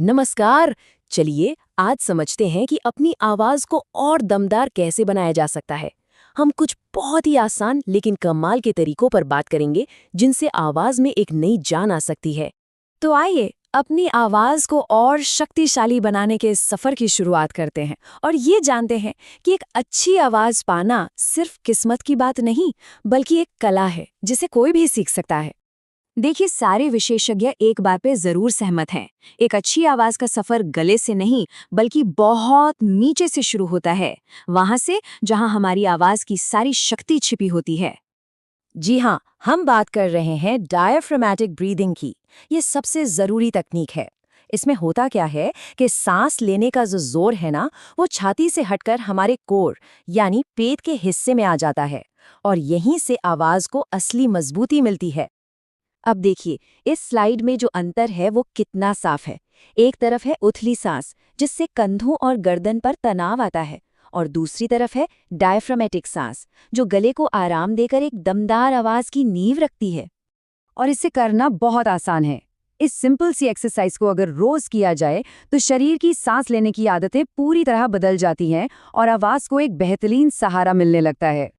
नमस्कार। चलिए आज समझते हैं कि अपनी आवाज को और दमदार कैसे बनाया जा सकता है। हम कुछ बहुत ही आसान लेकिन कमाल के तरीकों पर बात करेंगे जिनसे आवाज में एक नई जान आ सकती है। तो आइए अपनी आवाज को और शक्तिशाली बनाने के इस सफर की शुरुआत करते हैं और ये जानते हैं कि एक अच्छी आवाज पाना सिर्फ किस्मत की बात नहीं, बल्कि एक कला है जिसे कोई भी सीख सकता है। देखिए, सारे विशेषज्ञ एक बात पे जरूर सहमत हैं। एक अच्छी आवाज का सफर गले से नहीं, बल्कि बहुत नीचे से शुरू होता है, वहां से जहां हमारी आवाज की सारी शक्ति छिपी होती है। जी हाँ, हम बात कर रहे हैं डायफ्रामेटिक ब्रीदिंग की। ये सबसे ज़रूरी तकनीक है। इसमें होता क्या है कि सांस लेने का जो जोर है ना, वो छाती से हटकर हमारे कोर यानी पेट के हिस्से में आ जाता है और यहीं से आवाज़ को असली मजबूती मिलती है। अब देखिए, इस स्लाइड में जो अंतर है वो कितना साफ है। एक तरफ है उथली सांस, जिससे कंधों और गर्दन पर तनाव आता है, और दूसरी तरफ है डायफ्रामेटिक सांस, जो गले को आराम देकर एक दमदार आवाज की नींव रखती है। और इसे करना बहुत आसान है। इस सिंपल सी एक्सरसाइज को अगर रोज किया जाए तो शरीर की सांस लेने की आदतें पूरी तरह बदल जाती हैं और आवाज को एक बेहतरीन सहारा मिलने लगता है।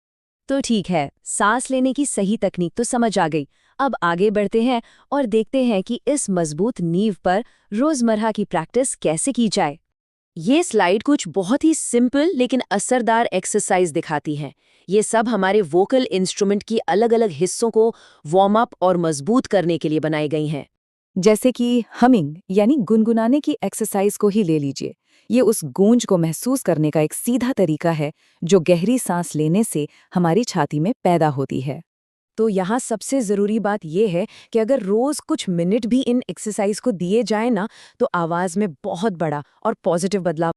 तो ठीक है, सांस लेने की सही तकनीक तो समझ आ गई। अब आगे बढ़ते हैं और देखते हैं कि इस मजबूत नींव पर रोजमर्रा की प्रैक्टिस कैसे की जाए। ये स्लाइड कुछ बहुत ही सिंपल लेकिन असरदार एक्सरसाइज दिखाती है। ये सब हमारे वोकल इंस्ट्रूमेंट की अलग-अलग हिस्सों को वार्म अप और मजबूत करने के लिए बनाई गई हैं। जैसे कि हमिंग यानी गुनगुनाने की एक्सरसाइज को ही ले लीजिए। ये उस गूंज को महसूस करने का एक सीधा तरीका है जो गहरी सांस लेने से हमारी छाती में पैदा होती है। तो यहाँ सबसे ज़रूरी बात यह है कि अगर रोज़ कुछ मिनट भी इन एक्सरसाइज को दिए जाए ना, तो आवाज़ में बहुत बड़ा और पॉजिटिव बदलाव